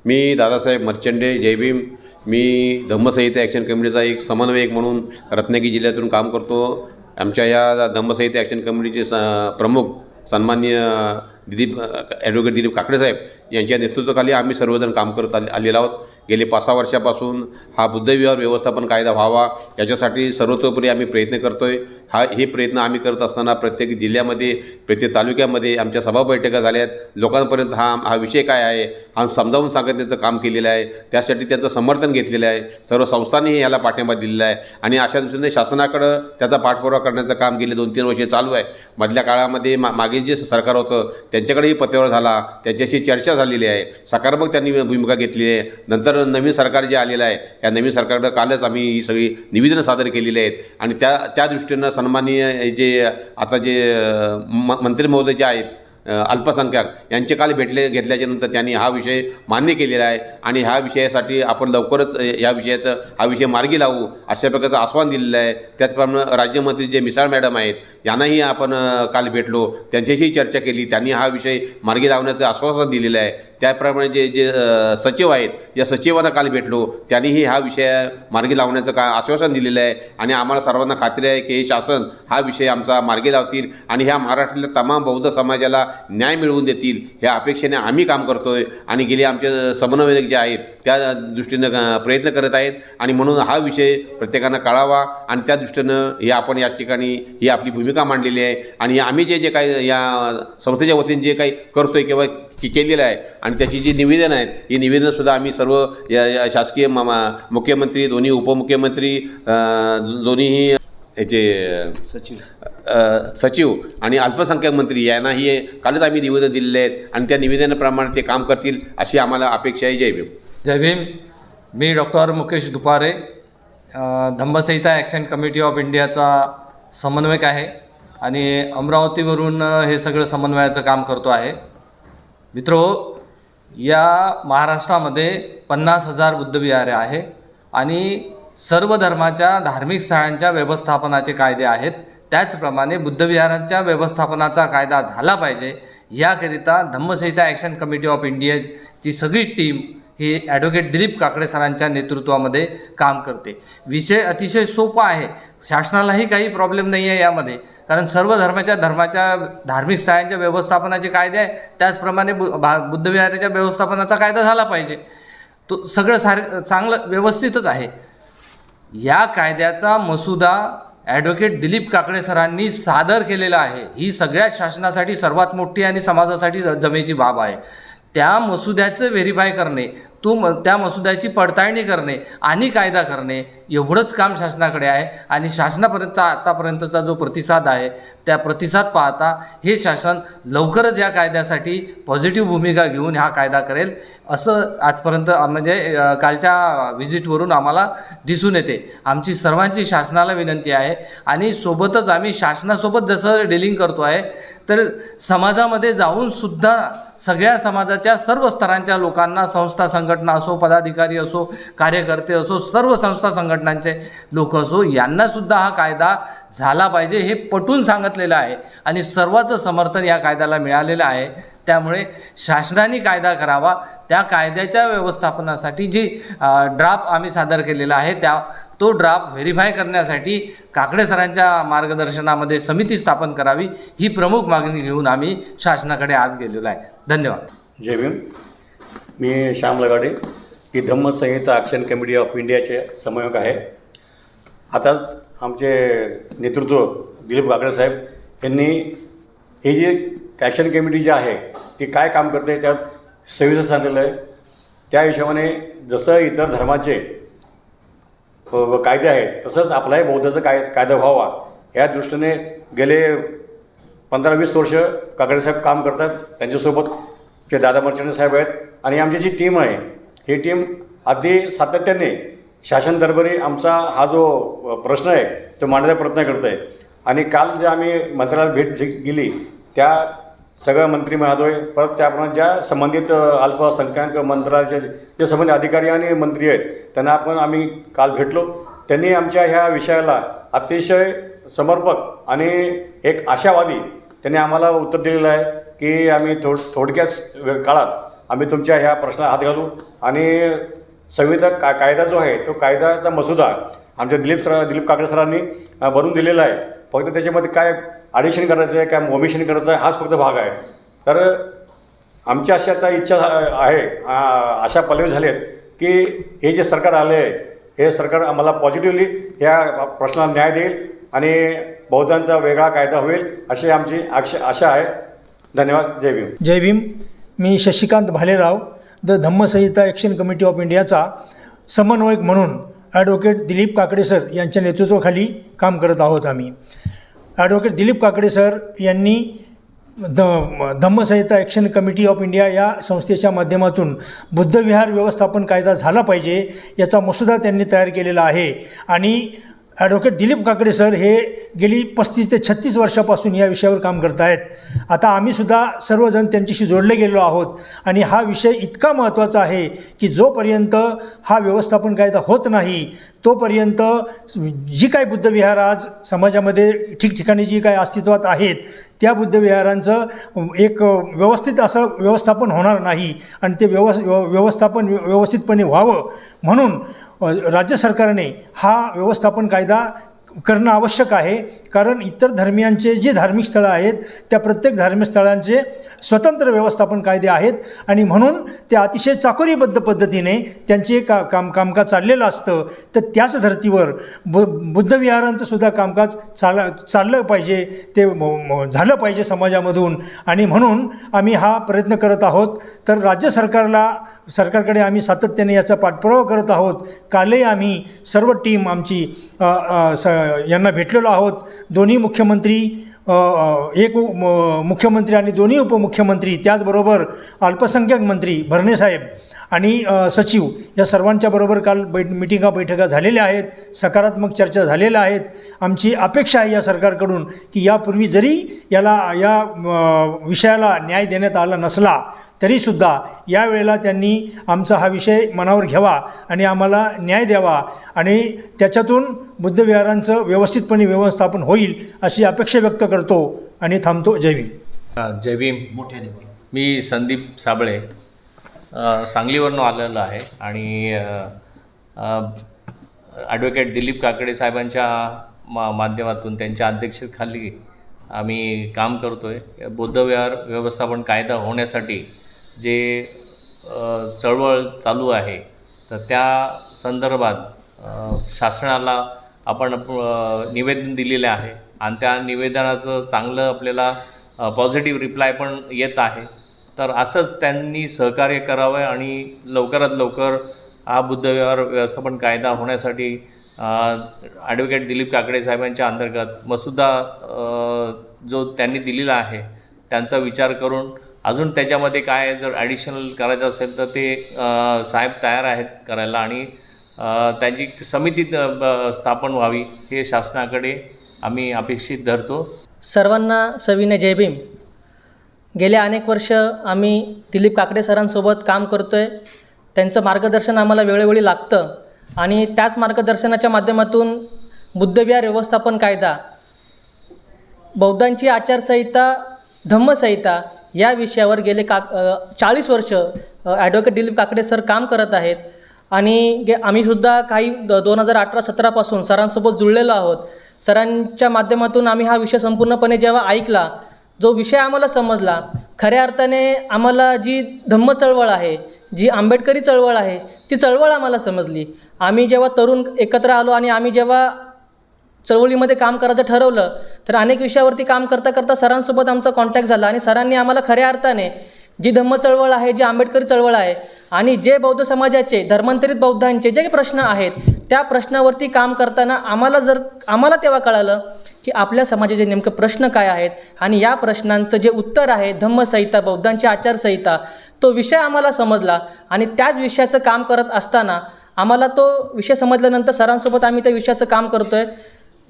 मी दादासाहेब मर्चंडे, जय भीम. मी धम्मसंहिता action कमिटीचा एक समन्वयक म्हणून रत्नागिरी जिल्ह्यातून काम करतो. आमच्या या धम्मसंहिता ॲक्शन कमिटीचे प्रमुख सन्माननीय ॲडव्होकेट दिलीप काकडे साहेब यांच्या नेतृत्वाखाली आम्ही सर्वजण काम करत आलेलो आहोत. गेले 5-6 वर्षापासून हा बुद्धविहार व्यवस्थापन कायदा व्हावा याच्यासाठी सर्वतोपरी आम्ही प्रयत्न करतो आहे. हे प्रयत्न आम्ही करत असताना प्रत्येक जिल्ह्यामध्ये, प्रत्येक तालुक्यामध्ये आमच्या सभा बैठका झाल्यात. लोकांपर्यंत हा विषय काय आहे हा समजावून सांगण्याचं काम केलेलं आहे. त्यासाठी त्यांचं समर्थन घेतलेलं आहे. सर्व संस्थांनीही याला पाठिंबा दिलेला आहे आणि अशा दृष्टीने शासनाकडं त्याचा पाठपुरावा करण्याचं काम गेले 2-3 वर्षे चालू आहे. मधल्या काळामध्ये मागील जे सरकार होतं त्यांच्याकडेही पत्रावर झाला, त्यांच्याशी चर्चा झालेली आहे. सकारात्मक त्यांनी भूमिका घेतली आहे. नंतर नवीन सरकार जे आलेलं आहे या नवीन सरकारकडे कालच आम्ही ही सगळी निवेदनं सादर केलेली आहेत आणि त्या दृष्टीनं सन्माननीय जे आता जे मंत्री महोदय जे आहेत अल्पसंख्याक यांचे काल घेतल्याच्या नंतर त्यांनी हा विषय मान्य केलेला आहे आणि ह्या विषयासाठी आपण लवकरच हा विषय मार्गी लावू अशा प्रकारचं आश्वासन दिलेलं आहे. त्याचप्रमाणे राज्यमंत्री जे मिसाळ मॅडम आहेत यांनाही आपण काल भेटलो, त्यांच्याशी चर्चा केली. त्यांनी हा विषय मार्गी लावण्याचं आश्वासन दिलेलं आहे. त्याप्रमाणे जे सचिव आहेत या सचिवांना काल भेटलो, त्यांनीही हा विषय मार्गी लावण्याचं आश्वासन दिलेलं आहे आणि आम्हाला सर्वांना खात्री आहे की हे शासन हा विषय आमचा मार्गी लावतील आणि ह्या महाराष्ट्रातल्या तमाम बौद्ध समाजाला न्याय मिळवून देतील ह्या अपेक्षेने आम्ही काम करतोय आणि गेले आमचे समन्वयक जे आहेत त्या दृष्टीनं प्रयत्न करत आहेत आणि म्हणून हा विषय प्रत्येकानं कळावा आणि त्या दृष्टीनं हे आपण या ठिकाणी ही आपली भूमिका मांडलेली आहे आणि आम्ही जे काही या संस्थेच्या वतीने जे काही करतोय किंवा केलेलं आहे आणि त्याची जी निवेदनं आहेत ही निवेदनंसुद्धा आम्ही सर्व या शासकीय मुख्यमंत्री, दोन्ही उपमुख्यमंत्री, दोन्हीही याचे सचिव आणि अल्पसंख्याक मंत्री यांनाही कालच आम्ही निवेदन दिलेले आहेत आणि त्या निवेदनाप्रमाणे ते काम करतील अशी आम्हाला अपेक्षा आहे. जय भीम. जय भीम. मी doctor Mukesh Dupare, Dhammasanhita action committee of इंडियाचा समन्वयक आहे आणि अमरावतीवरून हे सगळं समन्वयाचं काम करतो आहे. मित्रो, या महाराष्ट्रामध्ये 50,000 बुद्धविहारे आहे आणि सर्व धर्माच्या धार्मिक स्थळांच्या व्यवस्थापनाचे कायदे आहेत. त्याचप्रमाणे बुद्धविहारांच्या व्यवस्थापनाचा कायदा झाला पाहिजे याकरिता धम्मसंहिता ॲक्शन कमिटी ऑफ इंडियाची सगळी टीम ही ॲडव्होकेट दिलीप काकडे सरांच्या नेतृत्वामध्ये काम करते. विषय अतिशय सोपा आहे, शासनालाही काही प्रॉब्लेम नाही आहे यामध्ये, कारण सर्व धर्माच्या धार्मिक स्थळांच्या व्यवस्थापनाचे कायदे आहे. त्याचप्रमाणे बुद्धविहाराच्या व्यवस्थापनाचा कायदा झाला पाहिजे. तो सगळं चांगलं व्यवस्थितच आहे. या कायद्याचा मसुदा ॲडव्होकेट दिलीप काकडे सरांनी सादर केलेला आहे. ही सगळ्या शासनासाठी सर्वात मोठी आणि समाजासाठी जमेची बाब आहे. त्या मसुद्याचं व्हेरीफाय करणे, त्या मसुद्याची पडताळणी करणे आणि कायदा करणे एवढंच काम शासनाकडे आहे आणि शासनापर्यंतचा आतापर्यंतचा जो प्रतिसाद आहे त्या प्रतिसाद पाहता हे शासन लवकरच या कायद्यासाठी पॉझिटिव्ह भूमिका घेऊन हा कायदा करेल असं आजपर्यंत म्हणजे कालच्या व्हिजिटवरून आम्हाला दिसून येते. आमची सर्वांची शासनाला विनंती आहे आणि सोबतच आम्ही शासनासोबत जसं डीलिंग करतो आहे तर समाजामध्ये जाऊन सुद्धा सगळ्या समाजाच्या सर्व स्तरांच्या लोकांना, संस्था संघटना असो, पदाधिकारी असो, कार्यकर्ते असो, सर्व संस्था संघटनांचे लोक असो, यांनासुद्धा हा कायदा झाला पाहिजे हे पटवून सांगितलेलं आहे आणि सर्वांचं समर्थन या कायद्याला मिळालेलं आहे. त्यामुळे शासनाने कायदा करावा. त्या कायद्याच्या व्यवस्थापनासाठी जी ड्राफ्ट आम्ही सादर केलेला आहे तो ड्राफ्ट व्हेरीफाय करण्यासाठी काकडे सरांच्या मार्गदर्शनामध्ये समिती स्थापन करावी ही प्रमुख मागणी घेऊन आम्ही शासनाकडे आज गेलेलो आहे. धन्यवाद. जय भीम. मी श्याम लगाडे, ही धम्मसंहिता ॲक्शन कमिटी ऑफ इंडियाचे समन्वयक आहे. आताच आमचे नेतृत्व दिलीप काकडे साहेब यांनी ही जी ॲक्शन कमिटी जी आहे ती काय काम करते त्यात सविस्तर सांगितलेलं आहे. त्या हिशोबाने जसं इतर धर्माचे कायदे आहेत तसंच आपलाही बौद्धाचा कायदा व्हावा या दृष्टीने गेले 15-20 वर्ष काकडे साहेब काम करतात. त्यांच्यासोबत जे दादा मर्चंडे साहेब आहेत आणि आमची जी टीम आहे ही टीम अगदी सातत्याने शासन दरबारी आमचा हा जो प्रश्न आहे तो मांडण्याचा प्रयत्न करत आहे. आणि काल जे आम्ही मंत्रालयात भेट गेली त्या सगळ्या मंत्री महोदय परत त्याप्रमाणे ज्या संबंधित अल्पसंख्याक मंत्रालयाचे जे संबंधित अधिकारी आणि मंत्री आहेत त्यांना आम्ही काल भेटलो. त्यांनी आमच्या ह्या विषयाला अतिशय समर्पक आणि एक आशावादी त्यांनी आम्हाला उत्तर दिलेलं आहे की आम्ही थोडक्याच काळात आम्ही तुमच्या ह्या प्रश्नाला हात घालू आणि संविधान कायदा जो आहे तो कायद्याचा मसुदा आमच्या दिलीप काकडे सरांनी बनवून दिलेला आहे. फक्त त्याच्यामध्ये काय ॲडिशन करायचं आहे, काय ओमिशन करायचं आहे, हाच फक्त भाग आहे. तर आमची अशी आता इच्छा आहे, अशा पल्लवी झालेत की हे जे सरकार आले आहे हे सरकार आम्हाला पॉझिटिव्हली या प्रश्नाला न्याय देईल आणि बौद्धांचा वेगळा कायदा होईल अशी आमची आशा आहे. धन्यवाद. जय भीम. जय भीम. मी Shashikant Bhalerao, the Dhammasanhita action committee of इंडियाचा समन्वयक म्हणून ॲडव्होकेट दिलीप काकडे सर यांच्या नेतृत्वाखाली काम करत आहोत. आम्ही ॲडव्होकेट दिलीप काकडे सर यांनी धम्मसंहिता ॲक्शन कमिटी ऑफ इंडिया या संस्थेच्या माध्यमातून बुद्धविहार व्यवस्थापन कायदा झाला पाहिजे याचा मसुदा त्यांनी तयार केलेला आहे. आणि ॲडव्होकेट दिलीप काकडे सर हे गेली 35 ते 36 वर्षापासून या विषयावर काम करत आहेत. आता आम्हीसुद्धा सर्वजण त्यांच्याशी जोडले गेलो आहोत आणि हा विषय इतका महत्त्वाचा आहे की जोपर्यंत हा व्यवस्थापन कायदा होत नाही तोपर्यंत जी काही बुद्धविहार आज समाजामध्ये ठिकठिकाणी जी काही अस्तित्वात आहेत त्या बुद्धविहारांचं एक व्यवस्थित असं व्यवस्थापन होणार नाही आणि ते व्यवस्थापन व्यवस्थितपणे व्हावं म्हणून राज्य सरकारने हा व्यवस्थापन कायदा करणं आवश्यक आहे. कारण इतर धर्मियांचे जे धार्मिक स्थळं आहेत त्या प्रत्येक धार्मिक स्थळांचे स्वतंत्र व्यवस्थापन कायदे आहेत आणि म्हणून ते अतिशय चाकोरीबद्ध पद्धतीने त्यांचे कामकाज चाललेलं असतं. तर त्याच धर्तीवर बुद्धविहारांचं सुद्धा कामकाज चाललं पाहिजे, ते झालं पाहिजे समाजामधून आणि म्हणून आम्ही हा प्रयत्न करत आहोत. तर राज्य सरकारकडे आम्ही सातत्याने याचा पाठपुरावा करत आहोत. कालही आम्ही सर्व टीम आमची यांना भेटलेलो आहोत. दोन्ही मुख्यमंत्री, एक मुख्यमंत्री आणि दोन्ही उपमुख्यमंत्री, त्याचबरोबर अल्पसंख्याक मंत्री भरणे साहेब आणि सचिव या सर्वांच्या बरोबर काल बैठका झालेल्या आहेत. सकारात्मक चर्चा झालेल्या आहेत. आमची अपेक्षा आहे या सरकारकडून की यापूर्वी जरी या विषयाला न्याय देण्यात आला नसला तरीसुद्धा यावेळेला त्यांनी आमचा हा विषय मनावर घ्यावा आणि आम्हाला न्याय द्यावा आणि त्याच्यातून बुद्धविहारांचं व्यवस्थितपणे व्यवस्थापन होईल अशी अपेक्षा व्यक्त करतो आणि थांबतो. जय भीम. जय भीम. मी संदीप साबळे सांगलीवरून आलेलो आहे आणि ॲडव्होकेट दिलीप काकडे साहेबांच्या माध्यमातून त्यांच्या अध्यक्षतेखाली आम्ही काम करतो आहे. बौद्धविहार व्यवस्थापन कायदा होण्यासाठी जे चळवळ चालू आहे तर त्या संदर्भात शासनाला आपण निवेदन दिलेले आहे आणि त्या निवेदनाचं चांगलं आपल्याला पॉझिटिव्ह रिप्लाय पण येत आहे. तर असंच त्यांनी सहकार्य करावं आणि लवकरात लवकर हा बुद्धविहार व्यवस्थापन कायदा होण्यासाठी ॲडव्होकेट दिलीप काकडे साहेबांच्या अंतर्गत मसुदा जो त्यांनी दिलेला आहे त्यांचा विचार करून अजून त्याच्यामध्ये काय जर ॲडिशनल करायचं असेल तर ते साहेब तयार आहेत करायला आणि त्यांची समिती स्थापन व्हावी हे शासनाकडे आम्ही अपेक्षित धरतो. सर्वांना सविनय जय भीम. गेले अनेक वर्ष आम्ही दिलीप काकडे सरांसोबत काम करतो आहे. त्यांचं मार्गदर्शन आम्हाला वेळोवेळी लागतं आणि त्याच मार्गदर्शनाच्या माध्यमातून बुद्धविहार व्यवस्थापन कायदा, बौद्धांची आचारसंहिता, धम्मसंहिता या विषयावर गेले 40 वर्ष ॲडव्होकेट दिलीप काकडे सर काम करत आहेत आणि आम्हीसुद्धा काही 2018-17पासून सरांसोबत जुळलेलो आहोत. सरांच्या माध्यमातून आम्ही हा विषय संपूर्णपणे जेव्हा ऐकला, जो विषय आम्हाला समजला, खऱ्या अर्थाने आम्हाला जी धम्म चळवळ आहे, जी आंबेडकरी चळवळ आहे, ती चळवळ आम्हाला समजली. आम्ही जेव्हा तरुण एकत्र आलो आणि आम्ही जेव्हा चळवळीमध्ये काम करायचं ठरवलं तर अनेक विषयावरती काम करता करता सरांसोबत आमचा कॉन्टॅक्ट झाला आणि सरांनी आम्हाला खऱ्या अर्थाने जी धम्म चळवळ आहे, जी आंबेडकरी चळवळ आहे आणि जे बौद्ध समाजाचे, धर्मांतरित बौद्धांचे जे प्रश्न आहेत त्या प्रश्नावरती काम करताना आम्हाला तेव्हा कळालं की आपल्या समाजाचे नेमकं प्रश्न काय आहेत आणि या प्रश्नांचं जे उत्तर आहे धम्मसंहिता, बौद्धांची आचारसंहिता, तो विषय आम्हाला समजला आणि त्याच विषयाचं काम करत असताना आम्हाला तो विषय समजल्यानंतर सरांसोबत आम्ही त्या विषयाचं काम करतो आहे.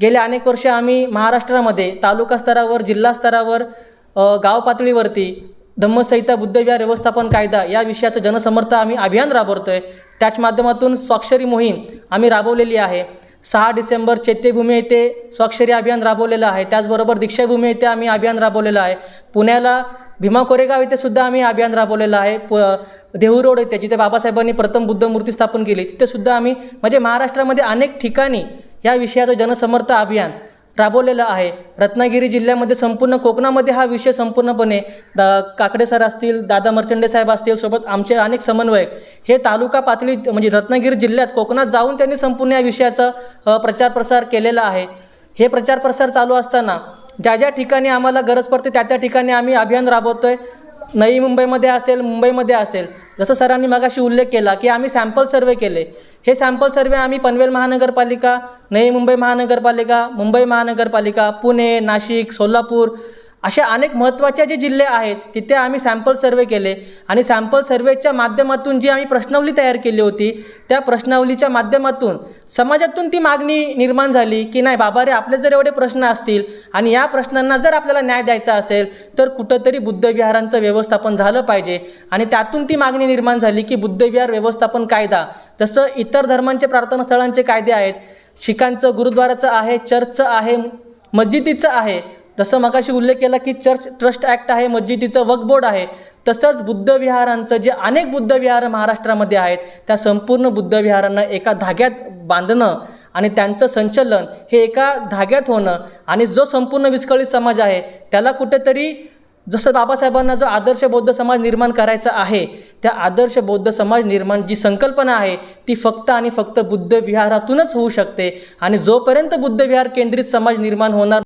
गेले अनेक वर्ष आम्ही महाराष्ट्रामध्ये तालुका स्तरावर, जिल्हा स्तरावर, गाव पातळीवरती धम्मसंहिता, बुद्धविहार व्यवस्थापन कायदा या विषयाचं जनसमर्थ आम्ही अभियान राबवतो आहे. त्याच माध्यमातून स्वाक्षरी मोहीम आम्ही राबवलेली आहे. 6 डिसेंबर चैत्यभूमी येथे स्वाक्षरी अभियान राबवलेलं आहे. त्याचबरोबर दीक्षाभूमी येथे आम्ही अभियान राबवलेलं आहे. पुण्याला भीमा कोरेगाव येथे सुद्धा आम्ही अभियान राबवलेलं आहे. देहू रोड येथे जिथे बाबासाहेबांनी प्रथम बुद्ध मूर्ती स्थापन केली तिथे सुद्धा आम्ही म्हणजे महाराष्ट्रामध्ये अनेक ठिकाणी या विषयाचं जनसमर्थ अभियान राबवलेलं आहे. रत्नागिरी जिल्ह्यामध्ये संपूर्ण कोकणामध्ये हा विषय संपूर्णपणे काकडे सर असतील, दादा मर्चंडे साहेब असतील, सोबत आमचे अनेक समन्वयक हे तालुका पातळी म्हणजे रत्नागिरी जिल्ह्यात कोकणात जाऊन त्यांनी संपूर्ण या विषयाचा प्रचार प्रसार केलेला आहे. हे प्रचार प्रसार चालू असताना ज्या ज्या ठिकाणी आम्हाला गरज पडते त्या ठिकाणी आम्ही अभियान राबवतोय. नवी मुंबईमध्ये असेल, मुंबईमध्ये असेल, जसं सरांनी मगाशी उल्लेख केला की आम्ही सॅम्पल सर्वे केले. हे सॅम्पल सर्वे आम्ही पनवेल महानगरपालिका, नवी मुंबई महानगरपालिका, मुंबई महानगरपालिका, पुणे, नाशिक, सोलापूर असे अनेक महत्त्वाचे जे जिल्हे आहेत तिथे आम्ही सॅम्पल सर्वे केले आणि सॅम्पल सर्वेच्या माध्यमातून जी आम्ही प्रश्नावली तयार केली होती त्या प्रश्नावलीच्या माध्यमातून समाजातून ती मागणी निर्माण झाली की नाही बाबा रे, आपले जर एवढे प्रश्न असतील आणि या प्रश्नांना जर आपल्याला न्याय द्यायचा असेल तर कुठंतरी बुद्धविहारांचं व्यवस्थापन झालं पाहिजे. आणि त्यातून ती मागणी निर्माण झाली की बुद्धविहार व्यवस्थापन कायदा, जसं इतर धर्मांचे प्रार्थनास्थळांचे कायदे आहेत, शिखांचं गुरुद्वाराचं आहे, चर्चचं आहे, मस्जिदीचं आहे, जसं मगाशी उल्लेख केला की चर्च ट्रस्ट ॲक्ट आहे, मस्जिदीचं वक्फ बोर्ड आहे, तसंच बुद्धविहारांचं जे अनेक बुद्धविहार महाराष्ट्रामध्ये आहेत त्या संपूर्ण बुद्धविहारांना एका धाग्यात बांधणं आणि त्यांचं संचलन हे एका धाग्यात होणं आणि जो संपूर्ण विस्कळीत समाज आहे त्याला कुठेतरी जसं बाबासाहेबांना जो आदर्श बौद्ध समाज निर्माण करायचा आहे त्या आदर्श बौद्ध समाज निर्माण जी संकल्पना आहे ती फक्त आणि फक्त बुद्धविहारातूनच होऊ शकते. आणि जोपर्यंत बुद्धविहार केंद्रित समाज निर्माण होणार